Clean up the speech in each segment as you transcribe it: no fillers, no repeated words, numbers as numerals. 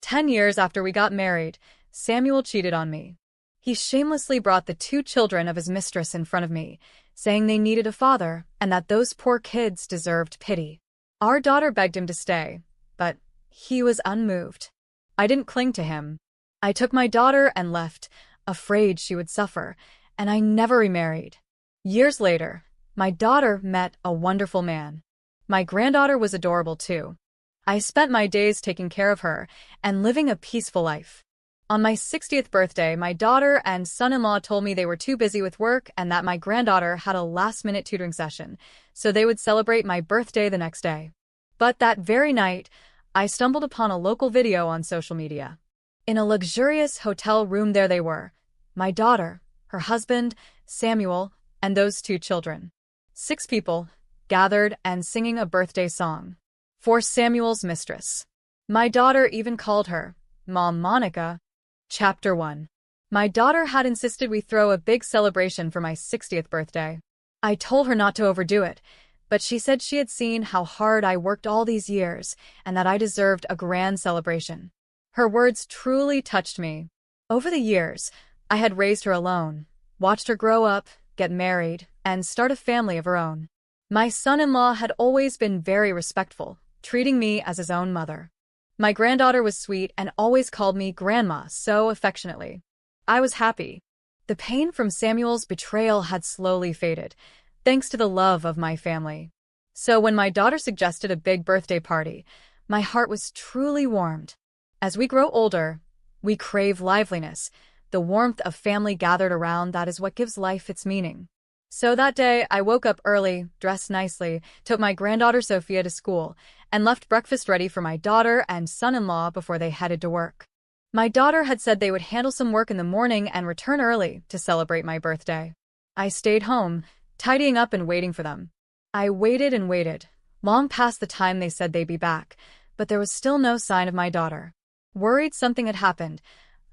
10 years after we got married, Samuel cheated on me. He shamelessly brought the two children of his mistress in front of me, saying they needed a father and that those poor kids deserved pity. Our daughter begged him to stay, but he was unmoved. I didn't cling to him. I took my daughter and left, afraid she would suffer, and I never remarried. Years later, my daughter met a wonderful man. My granddaughter was adorable too. I spent my days taking care of her and living a peaceful life. On my 60th birthday, my daughter and son-in-law told me they were too busy with work and that my granddaughter had a last-minute tutoring session, so they would celebrate my birthday the next day. But that very night, I stumbled upon a local video on social media. In a luxurious hotel room there they were, my daughter, her husband, Samuel, and those two children. 6 people, gathered and singing a birthday song for Samuel's mistress. My daughter even called her Mom Monica. Chapter 1. My daughter had insisted we throw a big celebration for my 60th birthday. I told her not to overdo it, but she said she had seen how hard I worked all these years and that I deserved a grand celebration. Her words truly touched me. Over the years, I had raised her alone, watched her grow up, get married, and start a family of her own. My son-in-law had always been very respectful, treating me as his own mother. My granddaughter was sweet and always called me Grandma so affectionately. I was happy. The pain from Samuel's betrayal had slowly faded, thanks to the love of my family. So when my daughter suggested a big birthday party, my heart was truly warmed. As we grow older, we crave liveliness. The warmth of family gathered around, that is what gives life its meaning. So that day, I woke up early, dressed nicely, took my granddaughter Sophia to school, and left breakfast ready for my daughter and son-in-law before they headed to work. My daughter had said they would handle some work in the morning and return early to celebrate my birthday. I stayed home, tidying up and waiting for them. I waited and waited, long past the time they said they'd be back, but there was still no sign of my daughter. Worried something had happened,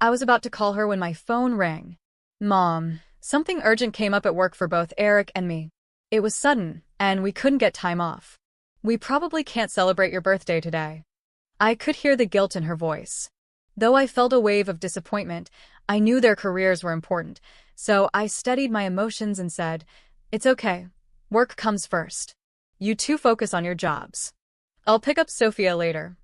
I was about to call her when my phone rang. Mom, something urgent came up at work for both Eric and me. It was sudden, and we couldn't get time off. We probably can't celebrate your birthday today. I could hear the guilt in her voice. Though I felt a wave of disappointment, I knew their careers were important, so I steadied my emotions and said, "It's okay. Work comes first. You two focus on your jobs. I'll pick up Sophia later."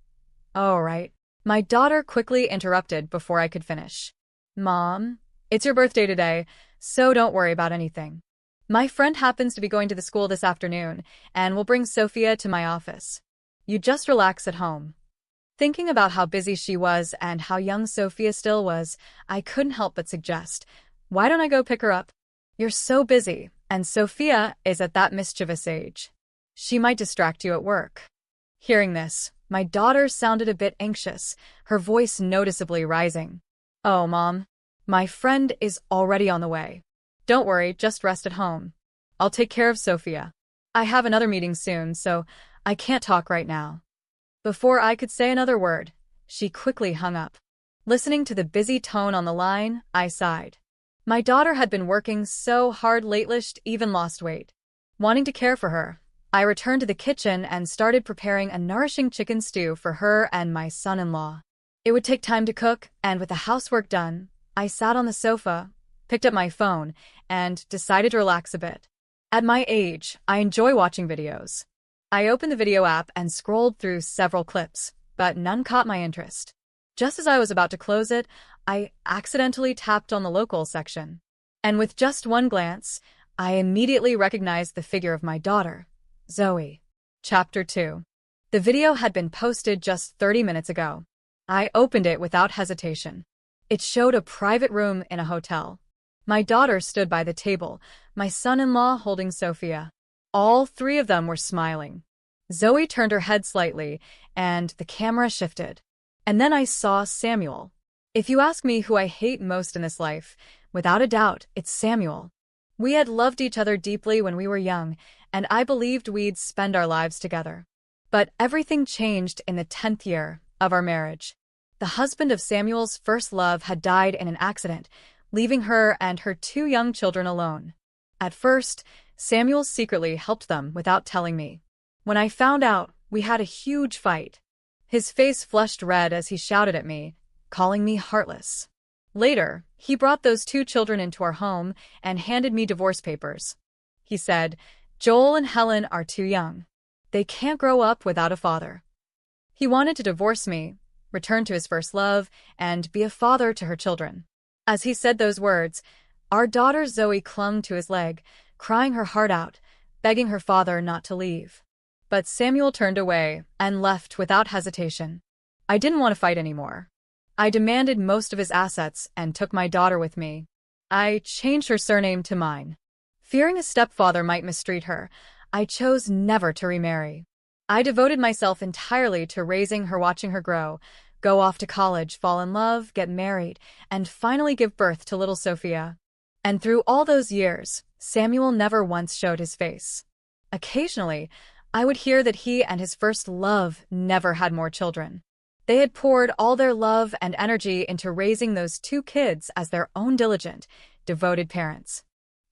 "Oh, right." My daughter quickly interrupted before I could finish. "Mom, it's your birthday today, so don't worry about anything. My friend happens to be going to the school this afternoon, and we'll bring Sophia to my office. You just relax at home." Thinking about how busy she was and how young Sophia still was, I couldn't help but suggest, "Why don't I go pick her up? You're so busy, and Sophia is at that mischievous age. She might distract you at work." Hearing this, my daughter sounded a bit anxious, her voice noticeably rising. "Oh, Mom, my friend is already on the way. Don't worry, just rest at home. I'll take care of Sophia. I have another meeting soon, so I can't talk right now." Before I could say another word, she quickly hung up. Listening to the busy tone on the line, I sighed. My daughter had been working so hard lately she'd even lost weight. Wanting to care for her, I returned to the kitchen and started preparing a nourishing chicken stew for her and my son-in-law. It would take time to cook, and with the housework done, I sat on the sofa, picked up my phone, and decided to relax a bit. At my age, I enjoy watching videos. I opened the video app and scrolled through several clips, but none caught my interest. Just as I was about to close it, I accidentally tapped on the local section. And with just one glance, I immediately recognized the figure of my daughter, Zoe. Chapter 2. The video had been posted just 30 minutes ago. I opened it without hesitation. It showed a private room in a hotel. My daughter stood by the table, my son-in-law holding Sophia. All 3 of them were smiling. Zoe turned her head slightly, and the camera shifted. And then I saw Samuel. If you ask me who I hate most in this life, without a doubt, it's Samuel. We had loved each other deeply when we were young, and I believed we'd spend our lives together. But everything changed in the 10th year of our marriage. The husband of Samuel's first love had died in an accident, leaving her and her 2 young children alone. At first, Samuel secretly helped them without telling me. When I found out, we had a huge fight. His face flushed red as he shouted at me, calling me heartless. Later, he brought those two children into our home and handed me divorce papers. He said, "Joel and Helen are too young. They can't grow up without a father." He wanted to divorce me, return to his first love, and be a father to her children. As he said those words, our daughter Zoe clung to his leg, crying her heart out, begging her father not to leave. But Samuel turned away and left without hesitation. I didn't want to fight anymore. I demanded most of his assets and took my daughter with me. I changed her surname to mine. Fearing a stepfather might mistreat her, I chose never to remarry. I devoted myself entirely to raising her, watching her grow, go off to college, fall in love, get married, and finally give birth to little Sophia. And through all those years, Samuel never once showed his face. Occasionally, I would hear that he and his first love never had more children. They had poured all their love and energy into raising those two kids as their own diligent, devoted parents.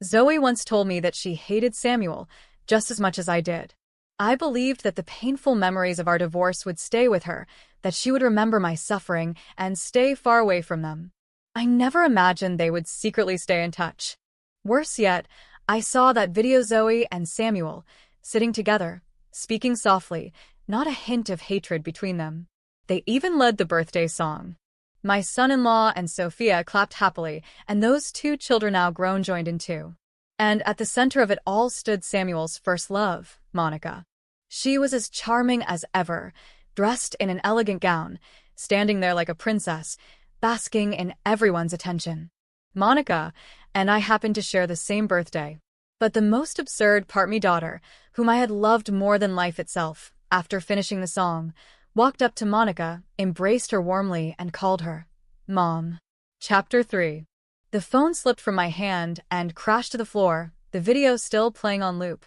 Zoe once told me that she hated Samuel just as much as I did. I believed that the painful memories of our divorce would stay with her, that she would remember my suffering and stay far away from them. I never imagined they would secretly stay in touch. Worse yet, I saw that video Zoe and Samuel, sitting together, speaking softly, not a hint of hatred between them. They even led the birthday song. My son-in-law and Sophia clapped happily, and those two children now grown joined in too. And at the center of it all stood Samuel's first love, Monica. She was as charming as ever, dressed in an elegant gown, standing there like a princess, basking in everyone's attention. Monica and I happened to share the same birthday. But the most absurd part, my daughter, whom I had loved more than life itself, after finishing the song, walked up to Monica, embraced her warmly, and called her Mom. Chapter 3. The phone slipped from my hand and crashed to the floor, the video still playing on loop.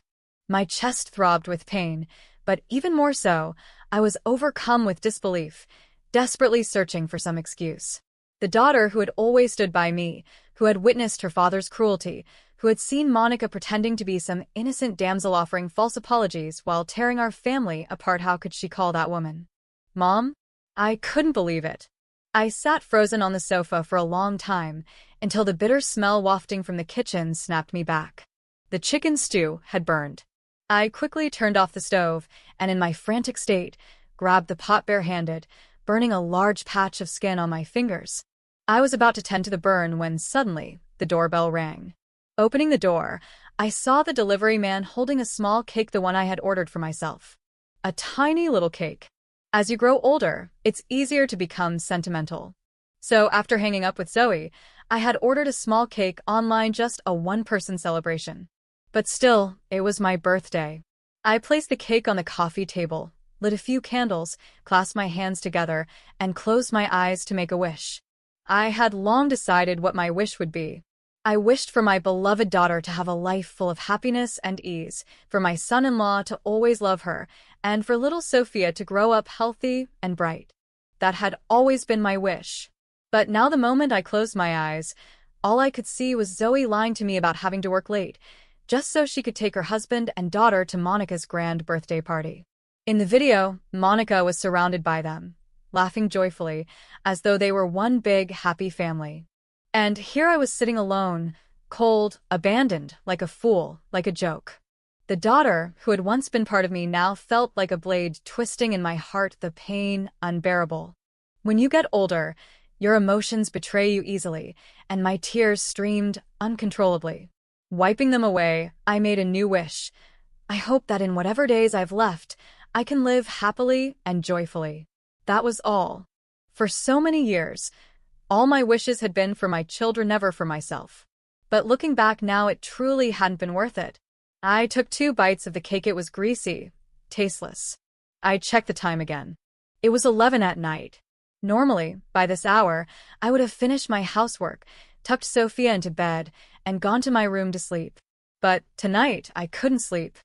My chest throbbed with pain, but even more so, I was overcome with disbelief, desperately searching for some excuse. The daughter who had always stood by me, who had witnessed her father's cruelty, who had seen Monica pretending to be some innocent damsel offering false apologies while tearing our family apart, how could she call that woman Mom? I couldn't believe it. I sat frozen on the sofa for a long time, until the bitter smell wafting from the kitchen snapped me back. The chicken stew had burned. I quickly turned off the stove, and in my frantic state, grabbed the pot bare-handed, burning a large patch of skin on my fingers. I was about to tend to the burn when suddenly the doorbell rang. Opening the door, I saw the delivery man holding a small cake, the one I had ordered for myself. A tiny little cake. As you grow older, it's easier to become sentimental. So after hanging up with Zoe, I had ordered a small cake online, just a one-person celebration. But still, it was my birthday. I placed the cake on the coffee table, lit a few candles, clasped my hands together, and closed my eyes to make a wish. I had long decided what my wish would be. I wished for my beloved daughter to have a life full of happiness and ease, for my son-in-law to always love her, and for little Sophia to grow up healthy and bright. That had always been my wish. But now the moment I closed my eyes, all I could see was Zoe lying to me about having to work late, just so she could take her husband and daughter to Monica's grand birthday party. In the video, Monica was surrounded by them, laughing joyfully, as though they were one big, happy family. And here I was sitting alone, cold, abandoned, like a fool, like a joke. The daughter, who had once been part of me, now felt like a blade twisting in my heart, the pain unbearable. When you get older, your emotions betray you easily, and my tears streamed uncontrollably. Wiping them away, I made a new wish. I hope that in whatever days I've left, I can live happily and joyfully. That was all. For so many years, all my wishes had been for my children, never for myself. But looking back now, it truly hadn't been worth it. I took 2 bites of the cake. It was greasy, tasteless. I checked the time again. It was 11 at night. Normally, by this hour, I would have finished my housework, tucked Sophia into bed, and gone to my room to sleep. But tonight, I couldn't sleep.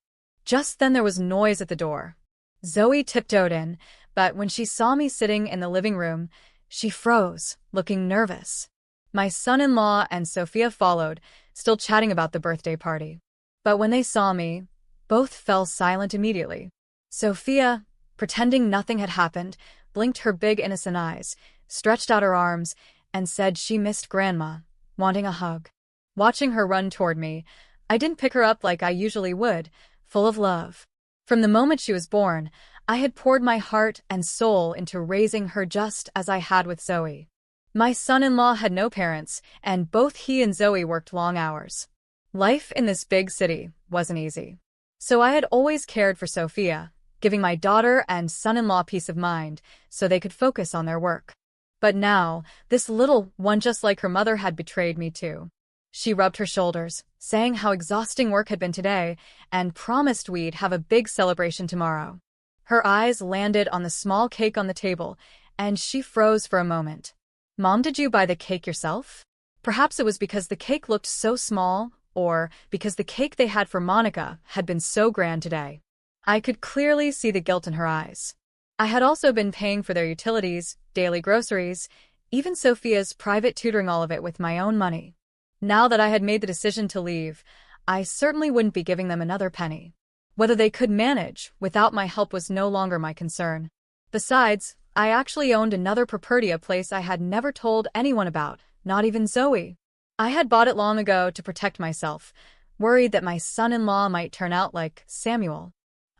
Just then there was noise at the door. Zoe tiptoed in, but when she saw me sitting in the living room, she froze, looking nervous. My son-in-law and Sophia followed, still chatting about the birthday party. But when they saw me, both fell silent immediately. Sophia, pretending nothing had happened, blinked her big innocent eyes, stretched out her arms, and said she missed Grandma, wanting a hug. Watching her run toward me, I didn't pick her up like I usually would, full of love. From the moment she was born, I had poured my heart and soul into raising her just as I had with Zoe. My son-in-law had no parents, and both he and Zoe worked long hours. Life in this big city wasn't easy. So I had always cared for Sophia, giving my daughter and son-in-law peace of mind so they could focus on their work. But now, this little one just like her mother had betrayed me too. She rubbed her shoulders, saying how exhausting work had been today, and promised we'd have a big celebration tomorrow. Her eyes landed on the small cake on the table, and she froze for a moment. Mom, did you buy the cake yourself? Perhaps it was because the cake looked so small, or because the cake they had for Monica had been so grand today. I could clearly see the guilt in her eyes. I had also been paying for their utilities, daily groceries, even Sophia's private tutoring, all of it with my own money. Now that I had made the decision to leave, I certainly wouldn't be giving them another penny. Whether they could manage without my help was no longer my concern. Besides, I actually owned another property, a place I had never told anyone about, not even Zoe. I had bought it long ago to protect myself, worried that my son-in-law might turn out like Samuel.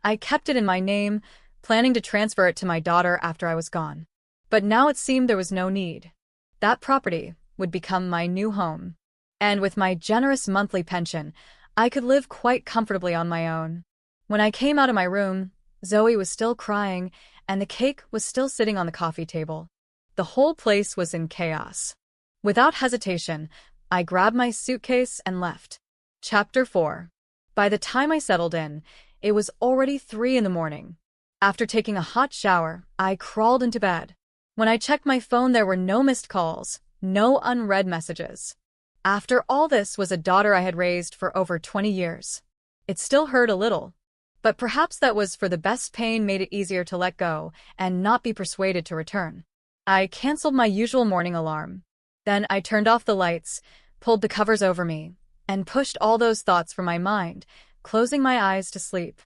I kept it in my name, planning to transfer it to my daughter after I was gone. But now it seemed there was no need. That property would become my new home. And with my generous monthly pension, I could live quite comfortably on my own. When I came out of my room, Zoe was still crying, and the cake was still sitting on the coffee table. The whole place was in chaos. Without hesitation, I grabbed my suitcase and left. Chapter 4. By the time I settled in, it was already 3 in the morning. After taking a hot shower, I crawled into bed. When I checked my phone, there were no missed calls, no unread messages. After all this was a daughter I had raised for over 20 years. It still hurt a little. But perhaps that was for the best. Pain made it easier to let go and not be persuaded to return. I canceled my usual morning alarm. Then I turned off the lights, pulled the covers over me, and pushed all those thoughts from my mind, closing my eyes to sleep.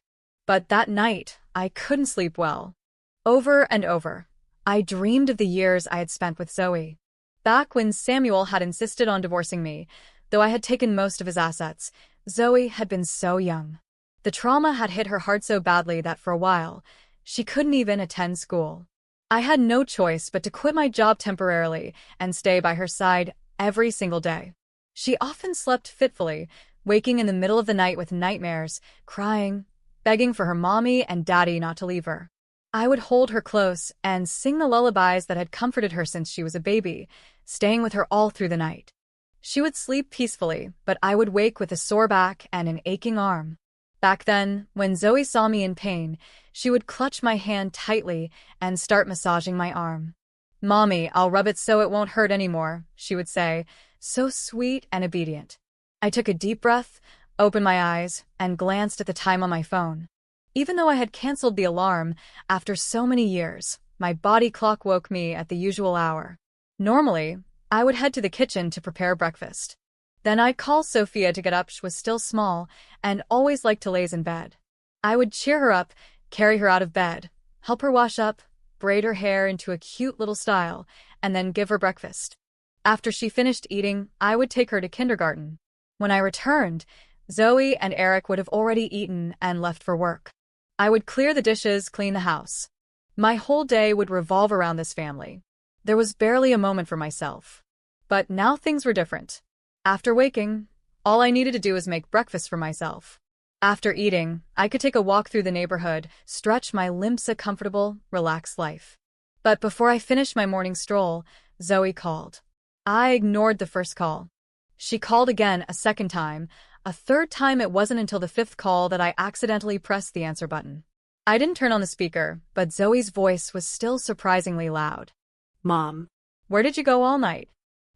But that night, I couldn't sleep well. Over and over, I dreamed of the years I had spent with Zoe. Back when Samuel had insisted on divorcing me, though I had taken most of his assets, Zoe had been so young. The trauma had hit her heart so badly that for a while, she couldn't even attend school. I had no choice but to quit my job temporarily and stay by her side every single day. She often slept fitfully, waking in the middle of the night with nightmares, crying, begging for her mommy and daddy not to leave her. I would hold her close and sing the lullabies that had comforted her since she was a baby, staying with her all through the night. She would sleep peacefully, but I would wake with a sore back and an aching arm. Back then, when Zoe saw me in pain, she would clutch my hand tightly and start massaging my arm. "Mommy, I'll rub it so it won't hurt anymore," she would say, so sweet and obedient. I took a deep breath, opened my eyes, and glanced at the time on my phone. Even though I had canceled the alarm, after so many years, my body clock woke me at the usual hour. Normally, I would head to the kitchen to prepare breakfast. Then I'd call Sophia to get up. She was still small and always liked to laze in bed. I would cheer her up, carry her out of bed, help her wash up, braid her hair into a cute little style, and then give her breakfast. After she finished eating, I would take her to kindergarten. When I returned, Zoe and Eric would have already eaten and left for work. I would clear the dishes, clean the house. My whole day would revolve around this family. There was barely a moment for myself. But now things were different. After waking, all I needed to do was make breakfast for myself. After eating, I could take a walk through the neighborhood, stretch my limbs, a comfortable, relaxed life. But before I finished my morning stroll, Zoe called. I ignored the first call. She called again a second time. A third time. It wasn't until the fifth call that I accidentally pressed the answer button. I didn't turn on the speaker, but Zoe's voice was still surprisingly loud. "Mom, Where did you go all night?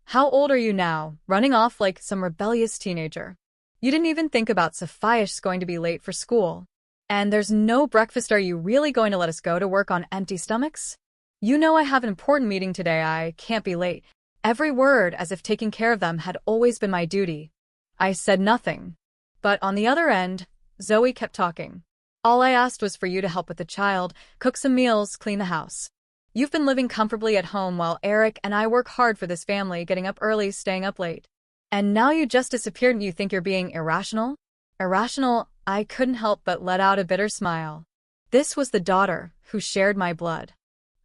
How old are you now, running off like some rebellious teenager? You didn't even think about Sophia's going to be late for school. And there's no breakfast. Are you really going to let us go to work on empty stomachs? You know I have an important meeting today. I can't be late." Every word as if taking care of them had always been my duty. I said nothing. But on the other end, Zoe kept talking. All I asked was for you to help with the child, cook some meals, clean the house. You've been living comfortably at home while Eric and I work hard for this family, getting up early, staying up late. And now you just disappeared and you think you're being irrational? Irrational? I couldn't help but let out a bitter smile. This was the daughter who shared my blood.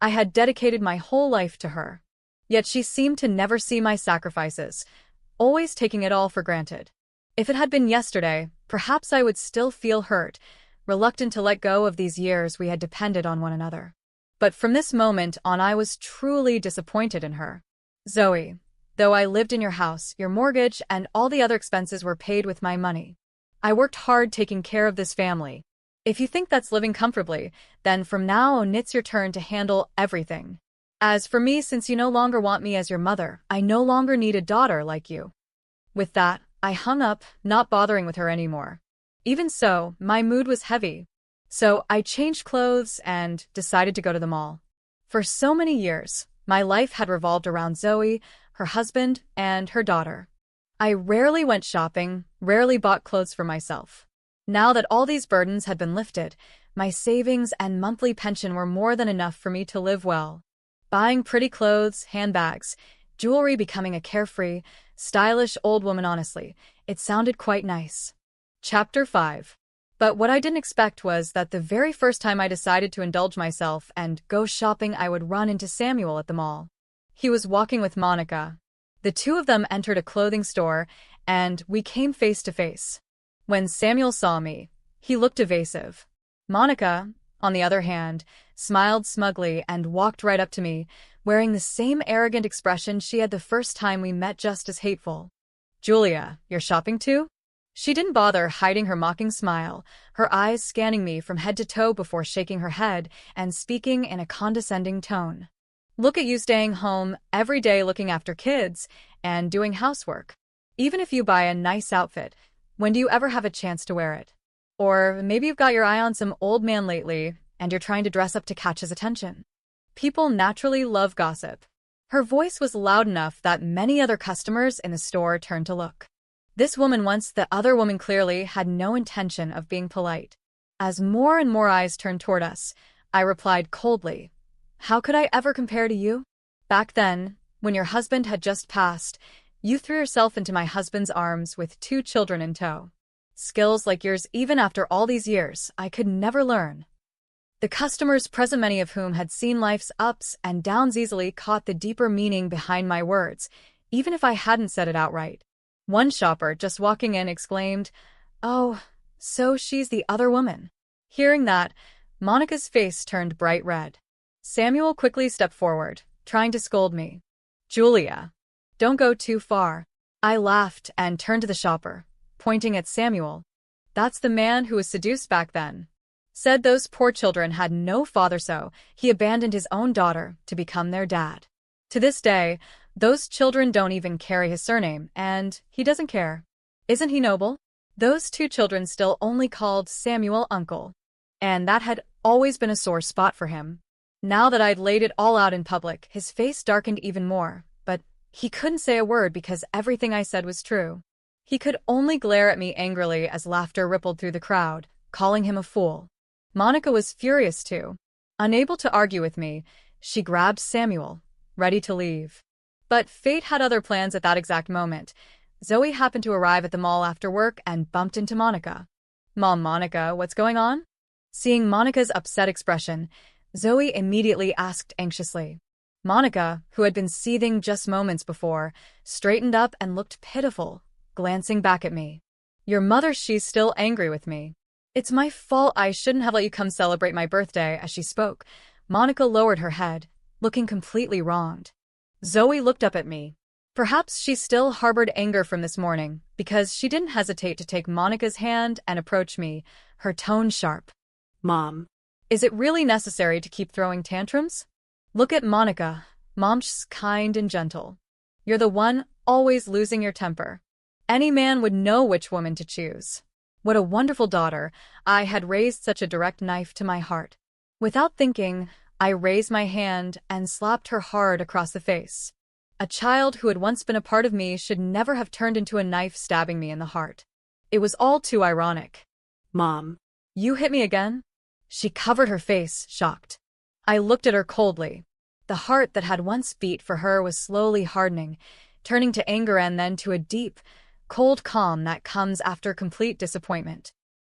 I had dedicated my whole life to her. Yet she seemed to never see my sacrifices, always taking it all for granted. If it had been yesterday, perhaps I would still feel hurt, reluctant to let go of these years we had depended on one another. But from this moment on, I was truly disappointed in her. Zoe, though I lived in your house, your mortgage, and all the other expenses were paid with my money. I worked hard taking care of this family. If you think that's living comfortably, then from now on it's your turn to handle everything. As for me, since you no longer want me as your mother, I no longer need a daughter like you. With that, I hung up, not bothering with her anymore. Even so, my mood was heavy. So I changed clothes and decided to go to the mall. For so many years, my life had revolved around Zoe, her husband, and her daughter. I rarely went shopping, rarely bought clothes for myself. Now that all these burdens had been lifted, my savings and monthly pension were more than enough for me to live well. Buying pretty clothes, handbags, jewelry, becoming a carefree, stylish old woman. Honestly, it sounded quite nice. Chapter 5. But what I didn't expect was that the very first time I decided to indulge myself and go shopping, I would run into Samuel at the mall. He was walking with Monica. The two of them entered a clothing store, and we came face to face. When Samuel saw me, he looked evasive. Monica, on the other hand, smiled smugly and walked right up to me, wearing the same arrogant expression she had the first time we met, just as hateful. "Julia, you're shopping too?" She didn't bother hiding her mocking smile, her eyes scanning me from head to toe before shaking her head and speaking in a condescending tone. "Look at you staying home every day looking after kids and doing housework. Even if you buy a nice outfit, when do you ever have a chance to wear it? Or maybe you've got your eye on some old man lately and you're trying to dress up to catch his attention." People naturally love gossip. Her voice was loud enough that many other customers in the store turned to look. This woman, once the other woman, clearly had no intention of being polite. As more and more eyes turned toward us, I replied coldly, "How could I ever compare to you? Back then, when your husband had just passed, you threw yourself into my husband's arms with 2 children in tow. Skills like yours, even after all these years, I could never learn." The customers present, many of whom had seen life's ups and downs, easily caught the deeper meaning behind my words, even if I hadn't said it outright. One shopper, just walking in, exclaimed, "Oh, so she's the other woman." Hearing that, Monica's face turned bright red. Samuel quickly stepped forward, trying to scold me. "Julia, don't go too far." I laughed and turned to the shopper, pointing at Samuel. "That's the man who was seduced back then. Said those poor children had no father, so he abandoned his own daughter to become their dad. To this day, those children don't even carry his surname, and he doesn't care. Isn't he noble?" Those 2 children still only called Samuel uncle, and that had always been a sore spot for him. Now that I'd laid it all out in public, his face darkened even more, but he couldn't say a word because everything I said was true. He could only glare at me angrily as laughter rippled through the crowd, calling him a fool. Monica was furious too. Unable to argue with me, she grabbed Samuel, ready to leave. But fate had other plans at that exact moment. Zoe happened to arrive at the mall after work and bumped into Monica. "Mom, Monica, what's going on?" Seeing Monica's upset expression, Zoe immediately asked anxiously. Monica, who had been seething just moments before, straightened up and looked pitiful, glancing back at me. "Your mother, she's still angry with me. It's my fault. I shouldn't have let you come celebrate my birthday." As she spoke, Monica lowered her head, looking completely wronged. Zoe looked up at me. Perhaps she still harbored anger from this morning, because she didn't hesitate to take Monica's hand and approach me, her tone sharp. "Mom, is it really necessary to keep throwing tantrums? Look at Monica. Mom's kind and gentle. You're the one always losing your temper. Any man would know which woman to choose." What a wonderful daughter. I had raised such a direct knife to my heart. Without thinking, I raised my hand and slapped her hard across the face. A child who had once been a part of me should never have turned into a knife, stabbing me in the heart. It was all too ironic. "Mom, You hit me again? She covered her face, shocked. I looked at her coldly. The heart that had once beat for her was slowly hardening, turning to anger and then to a deep, cold calm that comes after complete disappointment.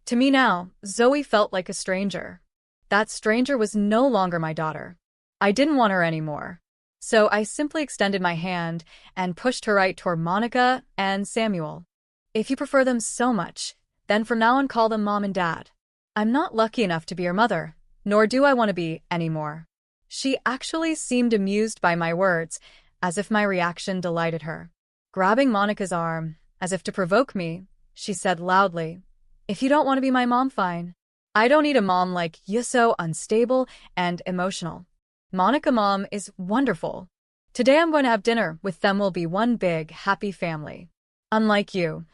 To me now, Zoe felt like a stranger. That stranger was no longer my daughter. I didn't want her anymore. So I simply extended my hand and pushed her right toward Monica and Samuel. If you prefer them so much, then from now on call them Mom and Dad. I'm not lucky enough to be your mother, nor do I want to be anymore. She actually seemed amused by my words, as if my reaction delighted her. Grabbing Monica's arm, as if to provoke me, she said loudly, "If you don't want to be my mom, fine. I don't need a mom like you, so unstable and emotional. Monica Mom is wonderful. Today I'm going to have dinner with them. We'll be one big, happy family. Unlike you,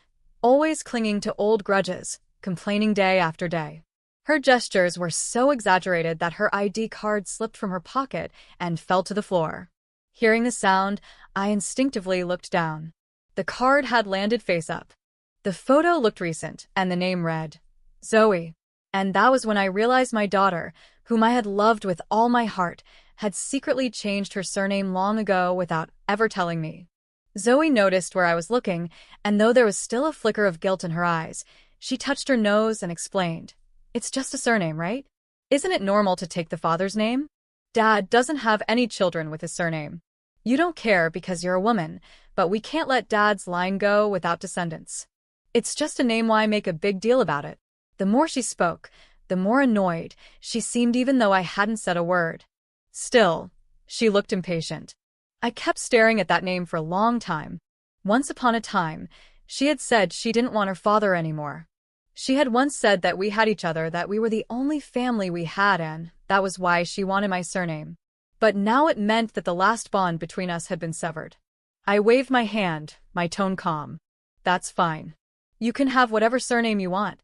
always clinging to old grudges, complaining day after day." Her gestures were so exaggerated that her ID card slipped from her pocket and fell to the floor. Hearing the sound, I instinctively looked down. The card had landed face up. The photo looked recent, and the name read, Zoe. And that was when I realized my daughter, whom I had loved with all my heart, had secretly changed her surname long ago without ever telling me. Zoe noticed where I was looking, and though there was still a flicker of guilt in her eyes, she touched her nose and explained, "It's just a surname, right? Isn't it normal to take the father's name? Dad doesn't have any children with his surname. You don't care because you're a woman, but we can't let Dad's line go without descendants. It's just a name, why make a big deal about it?" The more she spoke, the more annoyed she seemed, even though I hadn't said a word. Still, she looked impatient. I kept staring at that name for a long time. Once upon a time, she had said she didn't want her father anymore. She had once said that we had each other, that we were the only family we had, and that was why she wanted my surname. But now it meant that the last bond between us had been severed. I waved my hand, my tone calm. "That's fine. You can have whatever surname you want.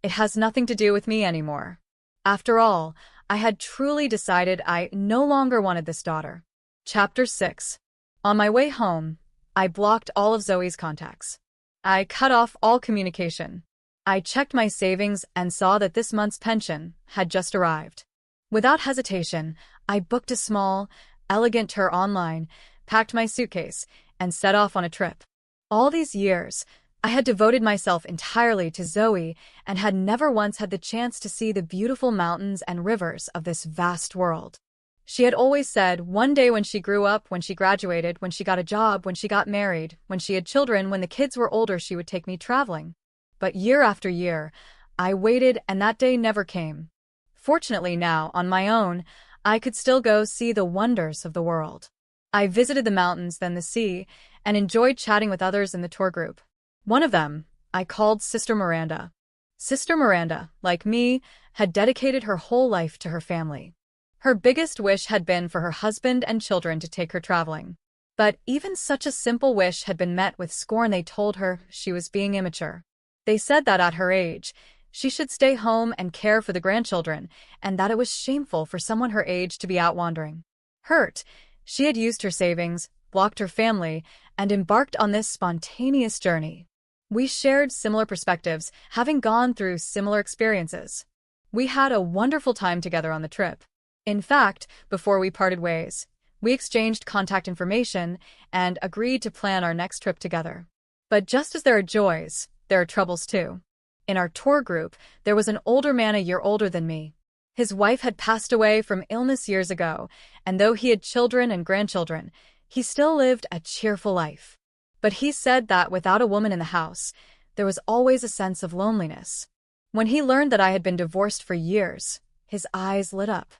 It has nothing to do with me anymore." After all, I had truly decided I no longer wanted this daughter. Chapter 6. On my way home, I blocked all of Zoe's contacts. I cut off all communication. I checked my savings and saw that this month's pension had just arrived. Without hesitation, I booked a small, elegant tour online, packed my suitcase, and set off on a trip. All these years, I had devoted myself entirely to Zoe and had never once had the chance to see the beautiful mountains and rivers of this vast world. She had always said one day, when she grew up, when she graduated, when she got a job, when she got married, when she had children, when the kids were older, she would take me traveling. But year after year, I waited, and that day never came. Fortunately now, on my own, I could still go see the wonders of the world. I visited the mountains, then the sea, and enjoyed chatting with others in the tour group. One of them, I called Sister Miranda. Sister Miranda, like me, had dedicated her whole life to her family. Her biggest wish had been for her husband and children to take her traveling. But even such a simple wish had been met with scorn. They told her she was being immature. They said that at her age, she should stay home and care for the grandchildren, and that it was shameful for someone her age to be out wandering. Hurt, she had used her savings, blocked her family, and embarked on this spontaneous journey. We shared similar perspectives, having gone through similar experiences. We had a wonderful time together on the trip. In fact, before we parted ways, we exchanged contact information and agreed to plan our next trip together. But just as there are joys, there are troubles too. In our tour group, there was an older man, a year older than me. His wife had passed away from illness years ago, and though he had children and grandchildren, he still lived a cheerful life. But he said that without a woman in the house, there was always a sense of loneliness. When he learned that I had been divorced for years, his eyes lit up.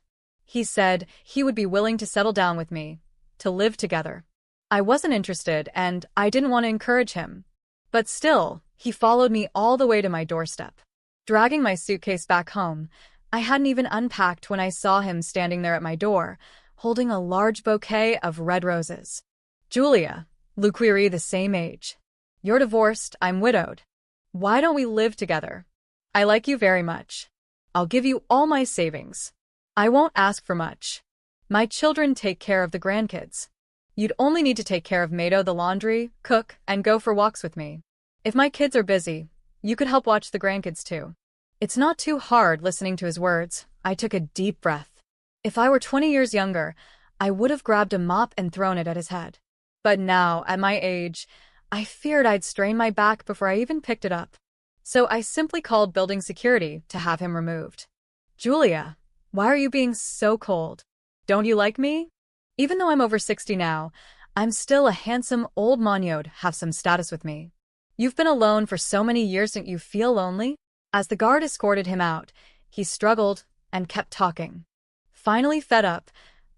He said he would be willing to settle down with me, to live together. I wasn't interested, and I didn't want to encourage him. But still, he followed me all the way to my doorstep. Dragging my suitcase back home, I hadn't even unpacked when I saw him standing there at my door, holding a large bouquet of red roses. "Julia, Luke, we're the same age. You're divorced, I'm widowed. Why don't we live together? I like you very much. I'll give you all my savings. I won't ask for much. My children take care of the grandkids. You'd only need to take care of Mado, the laundry, cook, and go for walks with me. If my kids are busy, you could help watch the grandkids too. It's not too hard listening to his words. I took a deep breath. If I were 20 years younger, I would have grabbed a mop and thrown it at his head. But now, at my age, I feared I'd strain my back before I even picked it up. So I simply called building security to have him removed. Julia, why are you being so cold? Don't you like me? Even though I'm over 60 now, I'm still a handsome old monyod, have some status with me. You've been alone for so many years, don't you feel lonely? As the guard escorted him out, he struggled and kept talking. Finally fed up,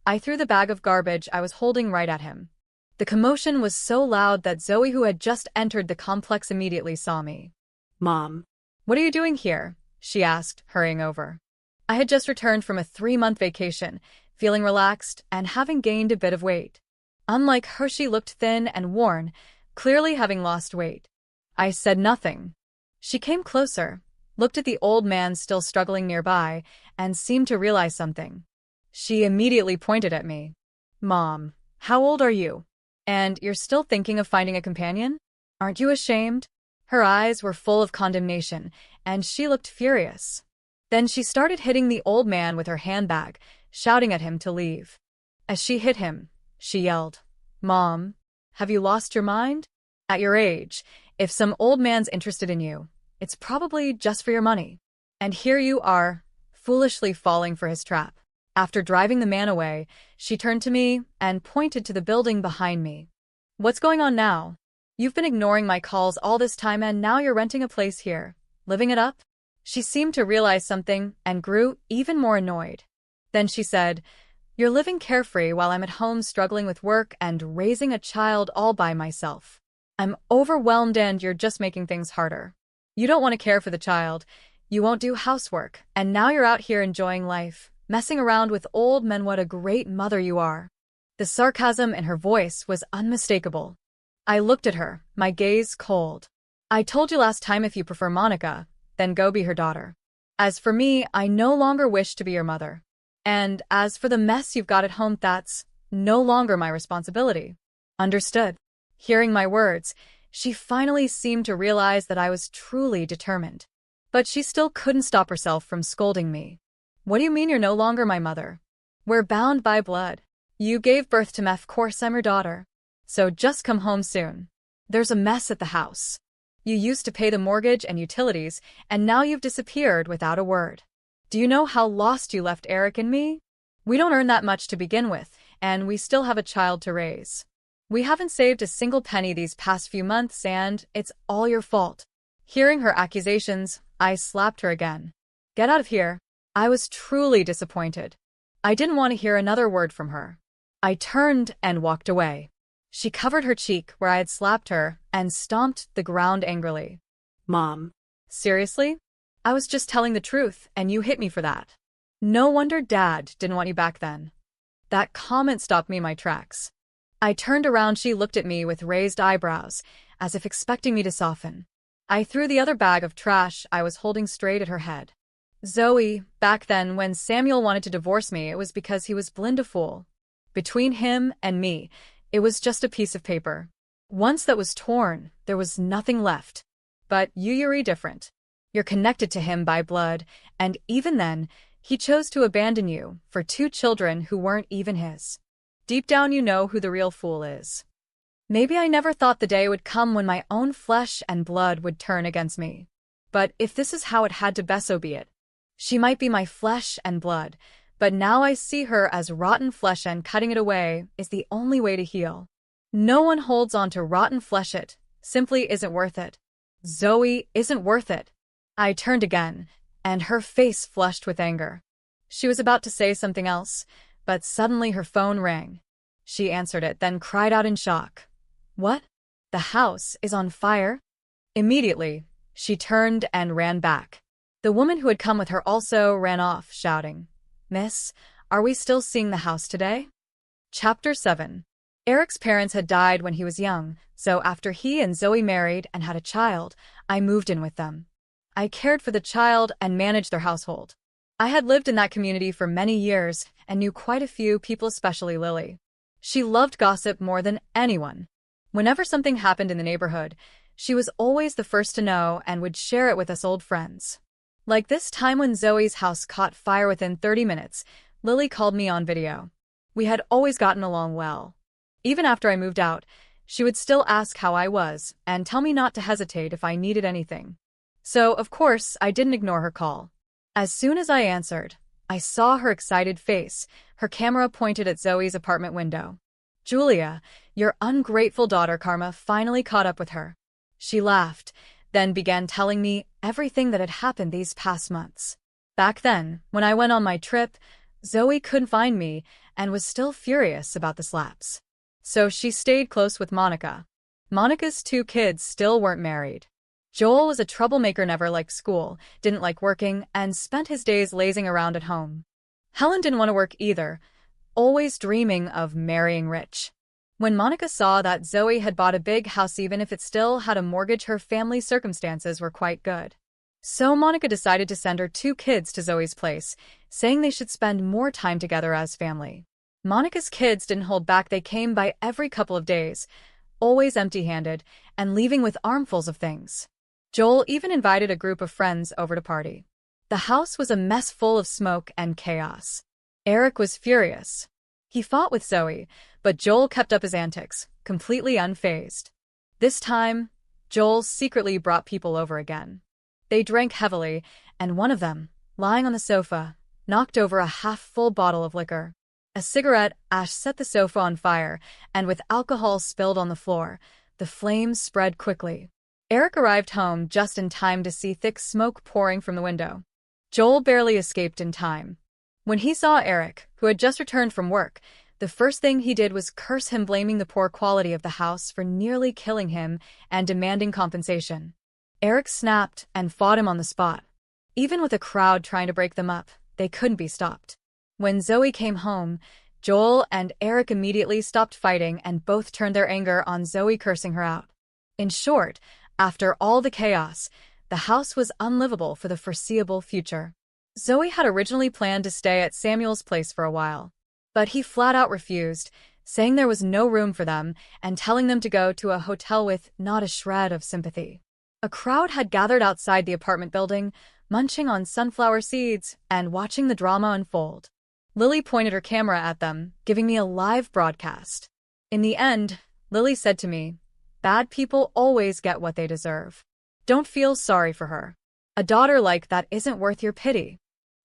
I threw the bag of garbage I was holding right at him. The commotion was so loud that Zoe, who had just entered the complex, immediately saw me. Mom. What are you doing here? She asked, hurrying over. I had just returned from a 3-month vacation, feeling relaxed and having gained a bit of weight. Unlike her, she looked thin and worn, clearly having lost weight. I said nothing. She came closer, looked at the old man still struggling nearby, and seemed to realize something. She immediately pointed at me. Mom, how old are you? And you're still thinking of finding a companion? Aren't you ashamed? Her eyes were full of condemnation, and she looked furious. Then she started hitting the old man with her handbag, shouting at him to leave. As she hit him, she yelled, Mom, have you lost your mind? At your age, if some old man's interested in you, it's probably just for your money. And here you are, foolishly falling for his trap. After driving the man away, she turned to me and pointed to the building behind me. What's going on now? You've been ignoring my calls all this time and now you're renting a place here, living it up? She seemed to realize something and grew even more annoyed. Then she said, You're living carefree while I'm at home struggling with work and raising a child all by myself. I'm overwhelmed and you're just making things harder. You don't want to care for the child, you won't do housework, and now you're out here enjoying life, messing around with old men. What a great mother you are. The sarcasm in her voice was unmistakable. I looked at her, my gaze cold. I told you last time, if you prefer Monica, then go be her daughter. As for me, I no longer wish to be your mother. And as for the mess you've got at home, that's no longer my responsibility. Understood? Hearing my words, she finally seemed to realize that I was truly determined. But she still couldn't stop herself from scolding me. What do you mean you're no longer my mother? We're bound by blood. You gave birth to me, of course I'm your daughter. So just come home soon. There's a mess at the house. You used to pay the mortgage and utilities, and now you've disappeared without a word. Do you know how lost you left Eric and me? We don't earn that much to begin with, and we still have a child to raise. We haven't saved a single penny these past few months, and it's all your fault. Hearing her accusations, I slapped her again. Get out of here. I was truly disappointed. I didn't want to hear another word from her. I turned and walked away. She covered her cheek where I had slapped her and stomped the ground angrily. Mom. Seriously? I was just telling the truth, and you hit me for that. No wonder Dad didn't want you back then. That comment stopped me in my tracks. I turned around. She looked at me with raised eyebrows, as if expecting me to soften. I threw the other bag of trash I was holding straight at her head. Zoe, back then when Samuel wanted to divorce me, it was because he was blind a fool. Between him and me, it was just a piece of paper. Once that was torn, there was nothing left. But you're different. You're connected to him by blood, and even then, he chose to abandon you for 2 children who weren't even his. Deep down you know who the real fool is. Maybe I never thought the day would come when my own flesh and blood would turn against me. But if this is how it had to be, so be it. She might be my flesh and blood, but now I see her as rotten flesh, and cutting it away is the only way to heal. No one holds on to rotten flesh. It simply isn't worth it. Zoe isn't worth it. I turned again, and her face flushed with anger. She was about to say something else, but suddenly her phone rang. She answered it, then cried out in shock. What? The house is on fire? Immediately, she turned and ran back. The woman who had come with her also ran off, shouting, Miss, are we still seeing the house today? Chapter 7. Eric's parents had died when he was young, so after he and Zoe married and had a child, I moved in with them. I cared for the child and managed their household. I had lived in that community for many years and knew quite a few people, especially Lily. She loved gossip more than anyone. Whenever something happened in the neighborhood, she was always the first to know and would share it with us old friends. Like this time when Zoe's house caught fire within 30 minutes, Lily called me on video. We had always gotten along well. Even after I moved out, she would still ask how I was and tell me not to hesitate if I needed anything. So, of course, I didn't ignore her call. As soon as I answered, I saw her excited face, her camera pointed at Zoe's apartment window. "Julia, your ungrateful daughter Karma finally caught up with her." She laughed, then began telling me everything that had happened these past months. Back then, when I went on my trip, Zoe couldn't find me and was still furious about the slaps. So she stayed close with Monica. Monica's 2 kids still weren't married. Joel was a troublemaker, never liked school, didn't like working, and spent his days lazing around at home. Helen didn't want to work either, always dreaming of marrying rich. When Monica saw that Zoe had bought a big house even if it still had a mortgage, her family circumstances were quite good. So Monica decided to send her 2 kids to Zoe's place, saying they should spend more time together as family. Monica's kids didn't hold back. They came by every couple of days, always empty-handed, and leaving with armfuls of things. Joel even invited a group of friends over to party. The house was a mess full of smoke and chaos. Eric was furious. He fought with Zoe, but Joel kept up his antics, completely unfazed. This time, Joel secretly brought people over again. They drank heavily, and one of them, lying on the sofa, knocked over a half-full bottle of liquor. A cigarette ash set the sofa on fire, and with alcohol spilled on the floor, the flames spread quickly. Eric arrived home just in time to see thick smoke pouring from the window. Joel barely escaped in time. When he saw Eric, who had just returned from work, the first thing he did was curse him, blaming the poor quality of the house for nearly killing him and demanding compensation. Eric snapped and fought him on the spot. Even with a crowd trying to break them up, they couldn't be stopped. When Zoe came home, Joel and Eric immediately stopped fighting and both turned their anger on Zoe, cursing her out. In short, after all the chaos, the house was unlivable for the foreseeable future. Zoe had originally planned to stay at Samuel's place for a while, but he flat out refused, saying there was no room for them and telling them to go to a hotel with not a shred of sympathy. A crowd had gathered outside the apartment building, munching on sunflower seeds and watching the drama unfold. Lily pointed her camera at them, giving me a live broadcast. In the end, Lily said to me, "Bad people always get what they deserve. Don't feel sorry for her. A daughter like that isn't worth your pity."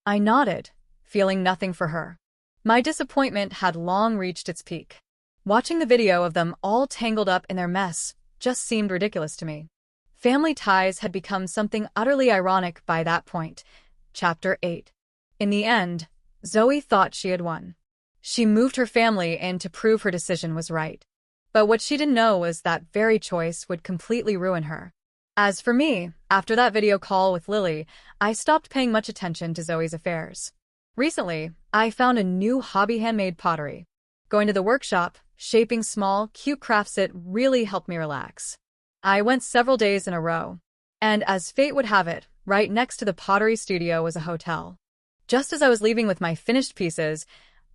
I nodded, feeling nothing for her. My disappointment had long reached its peak. Watching the video of them all tangled up in their mess just seemed ridiculous to me. Family ties had become something utterly ironic by that point. Chapter 8. In the end, Zoe thought she had won. She moved her family in to prove her decision was right. But what she didn't know was that very choice would completely ruin her. As for me, after that video call with Lily, I stopped paying much attention to Zoe's affairs. Recently, I found a new hobby: handmade pottery. Going to the workshop, shaping small, cute crafts, it really helped me relax. I went several days in a row. And as fate would have it, right next to the pottery studio was a hotel. Just as I was leaving with my finished pieces,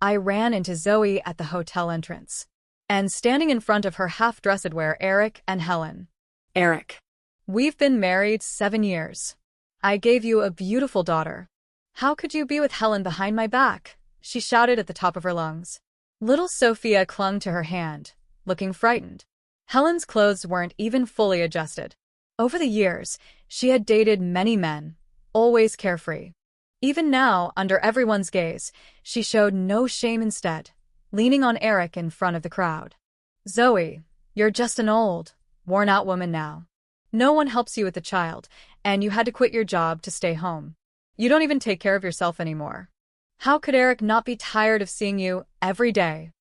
I ran into Zoe at the hotel entrance. And standing in front of her half-dressed were Eric and Helen. "Eric, we've been married 7 years. I gave you a beautiful daughter. How could you be with Helen behind my back?" she shouted at the top of her lungs. Little Sophia clung to her hand, looking frightened. Helen's clothes weren't even fully adjusted. Over the years, she had dated many men, always carefree. Even now, under everyone's gaze, she showed no shame, instead leaning on Eric in front of the crowd. "Zoe, you're just an old, worn-out woman now. No one helps you with the child, and you had to quit your job to stay home. You don't even take care of yourself anymore. How could Eric not be tired of seeing you every day?"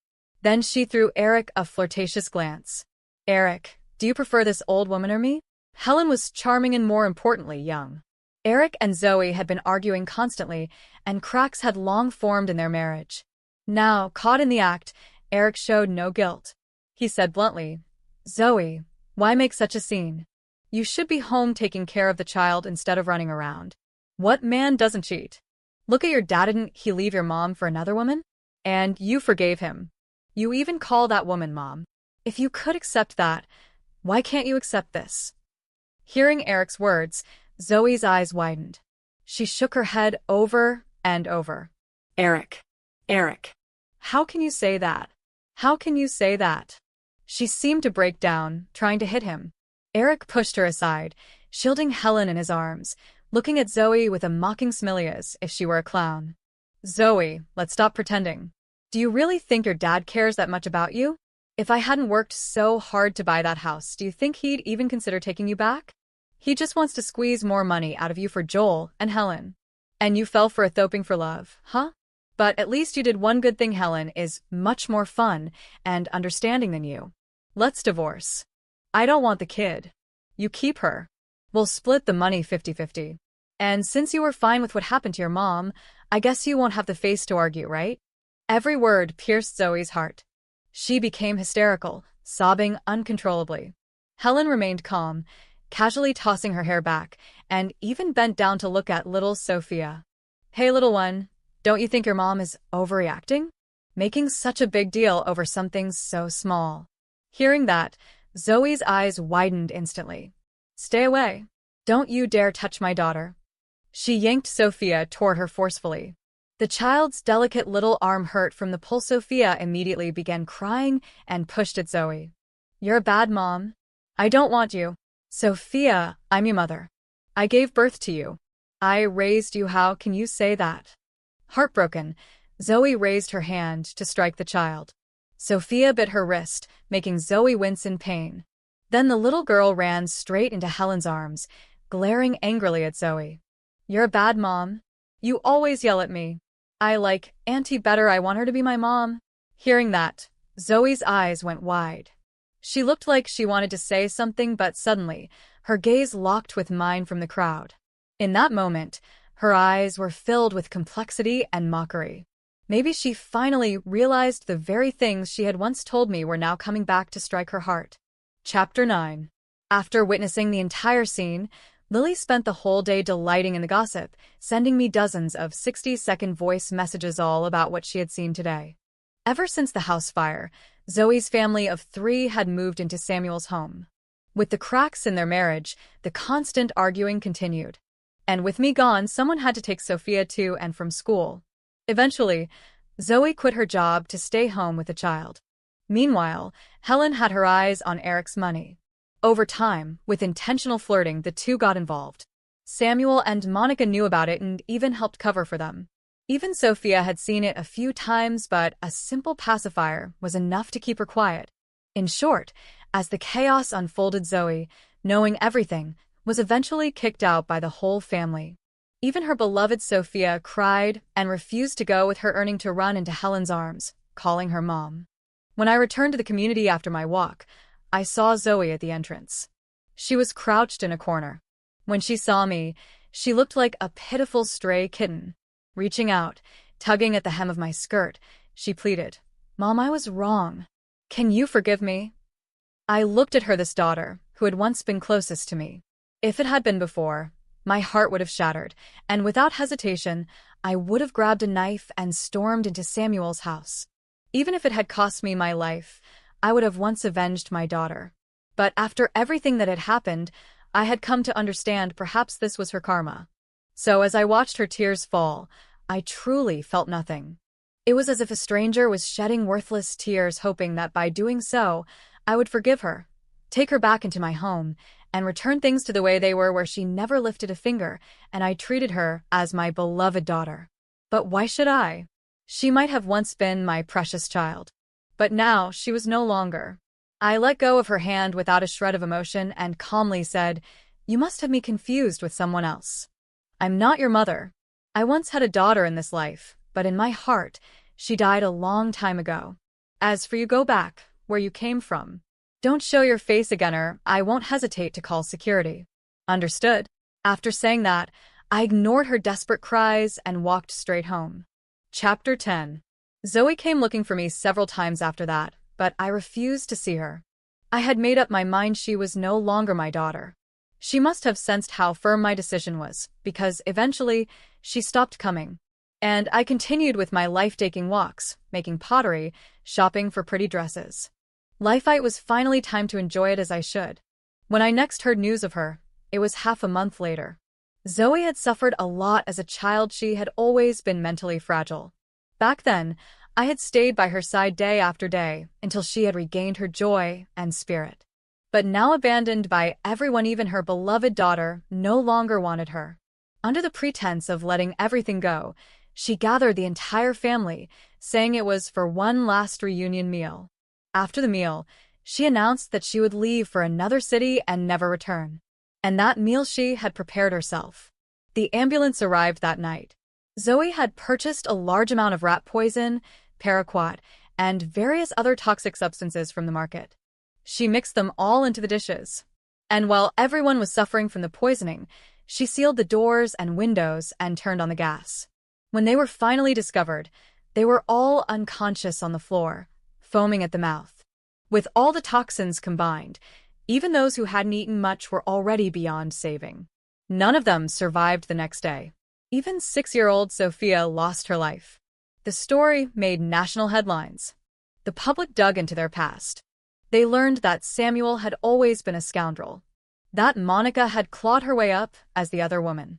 Then she threw Eric a flirtatious glance. "Eric, do you prefer this old woman or me?" Helen was charming and, more importantly, young. Eric and Zoe had been arguing constantly, and cracks had long formed in their marriage. Now, caught in the act, Eric showed no guilt. He said bluntly, "Zoe, why make such a scene? You should be home taking care of the child instead of running around. What man doesn't cheat? Look at your dad. Didn't he leave your mom for another woman? And you forgave him. You even call that woman mom. If you could accept that, why can't you accept this?" Hearing Eric's words, Zoe's eyes widened. She shook her head over and over. Eric. Eric. How can you say that? How can you say that? She seemed to break down, trying to hit him. Eric pushed her aside, shielding Helen in his arms, looking at Zoe with a mocking smile as if she were a clown. Zoe, let's stop pretending. Do you really think your dad cares that much about you? If I hadn't worked so hard to buy that house, do you think he'd even consider taking you back? He just wants to squeeze more money out of you for Joel and Helen. And you fell for a thoping for love, huh? But at least you did one good thing. Helen is much more fun and understanding than you. Let's divorce. I don't want the kid. You keep her. We'll split the money 50-50. And since you were fine with what happened to your mom, I guess you won't have the face to argue, right? Every word pierced Zoe's heart. She became hysterical, sobbing uncontrollably. Helen remained calm, casually tossing her hair back, and even bent down to look at little Sophia. Hey, little one, don't you think your mom is overreacting? Making such a big deal over something so small. Hearing that, Zoe's eyes widened instantly. Stay away. Don't you dare touch my daughter. She yanked Sophia toward her forcefully. The child's delicate little arm hurt from the pull. Sophia immediately began crying and pushed at Zoe. You're a bad mom. I don't want you. Sophia, I'm your mother. I gave birth to you. I raised you. How can you say that? Heartbroken, Zoe raised her hand to strike the child. Sophia bit her wrist, making Zoe wince in pain. Then the little girl ran straight into Helen's arms, glaring angrily at Zoe. You're a bad mom. You always yell at me. I like Auntie better. I want her to be my mom. Hearing that, Zoe's eyes went wide. She looked like she wanted to say something, but suddenly, her gaze locked with mine from the crowd. In that moment, her eyes were filled with complexity and mockery. Maybe she finally realized the very things she had once told me were now coming back to strike her heart. Chapter 9. After witnessing the entire scene, Lily spent the whole day delighting in the gossip, sending me dozens of 60-second voice messages all about what she had seen today. Ever since the house fire, Zoe's family of 3 had moved into Samuel's home. With the cracks in their marriage, the constant arguing continued. And with me gone, someone had to take Sophia to and from school. Eventually, Zoe quit her job to stay home with the child. Meanwhile, Helen had her eyes on Eric's money. Over time, with intentional flirting, the two got involved. Samuel and Monica knew about it and even helped cover for them. Even Sophia had seen it a few times, but a simple pacifier was enough to keep her quiet. In short, as the chaos unfolded, Zoe, knowing everything, was eventually kicked out by the whole family. Even her beloved Sophia cried and refused to go with her, earning to run into Helen's arms, calling her mom. When I returned to the community after my walk, I saw Zoe at the entrance. She was crouched in a corner. When she saw me, she looked like a pitiful stray kitten. Reaching out, tugging at the hem of my skirt, she pleaded, Mom, I was wrong. Can you forgive me? I looked at her, this daughter, who had once been closest to me. If it had been before, my heart would have shattered, and without hesitation, I would have grabbed a knife and stormed into Samuel's house. Even if it had cost me my life, I would have once avenged my daughter. But after everything that had happened, I had come to understand perhaps this was her karma. So as I watched her tears fall, I truly felt nothing. It was as if a stranger was shedding worthless tears, hoping that by doing so, I would forgive her, take her back into my home, and return things to the way they were, where she never lifted a finger, and I treated her as my beloved daughter. But why should I? She might have once been my precious child. But now she was no longer. I let go of her hand without a shred of emotion and calmly said, You must have me confused with someone else. I'm not your mother. I once had a daughter in this life, but in my heart, she died a long time ago. As for you, go back where you came from. Don't show your face again, or I won't hesitate to call security. Understood? After saying that, I ignored her desperate cries and walked straight home. Chapter 10. Zoe came looking for me several times after that, but I refused to see her. I had made up my mind she was no longer my daughter. She must have sensed how firm my decision was, because eventually she stopped coming. And I continued with my life-taking walks, making pottery, shopping for pretty dresses. It was finally time to enjoy it as I should. When I next heard news of her, it was half a month later. Zoe had suffered a lot as a child. She had always been mentally fragile. Back then, I had stayed by her side day after day until she had regained her joy and spirit. But now abandoned by everyone, even her beloved daughter no longer wanted her. Under the pretense of letting everything go, she gathered the entire family, saying it was for one last reunion meal. After the meal, she announced that she would leave for another city and never return. And that meal she had prepared herself. The ambulance arrived that night. Zoe had purchased a large amount of rat poison, paraquat, and various other toxic substances from the market. She mixed them all into the dishes. And while everyone was suffering from the poisoning, she sealed the doors and windows and turned on the gas. When they were finally discovered, they were all unconscious on the floor, foaming at the mouth. With all the toxins combined, even those who hadn't eaten much were already beyond saving. None of them survived the next day. Even 6-year-old Sophia lost her life. The story made national headlines. The public dug into their past. They learned that Samuel had always been a scoundrel. That Monica had clawed her way up as the other woman.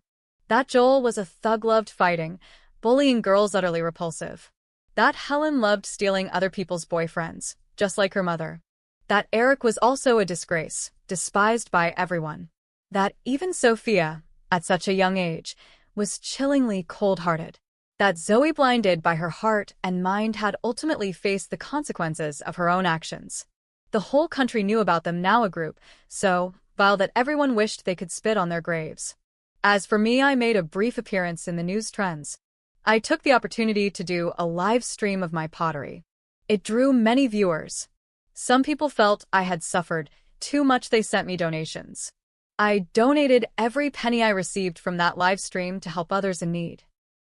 That Joel was a thug, loved fighting, bullying girls, utterly repulsive. That Helen loved stealing other people's boyfriends, just like her mother. That Eric was also a disgrace, despised by everyone. That even Sophia, at such a young age, was chillingly cold-hearted. That Zoe, blinded by her heart and mind, had ultimately faced the consequences of her own actions. The whole country knew about them, now a group so vile that everyone wished they could spit on their graves. As for me, I made a brief appearance in the news trends. I took the opportunity to do a live stream of my pottery. It drew many viewers. Some people felt I had suffered too much. They sent me donations. I donated every penny I received from that live stream to help others in need.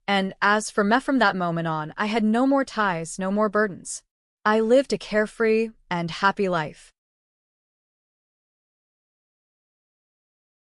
And as for me, from that moment on, I had no more ties, no more burdens. I lived a carefree and happy life.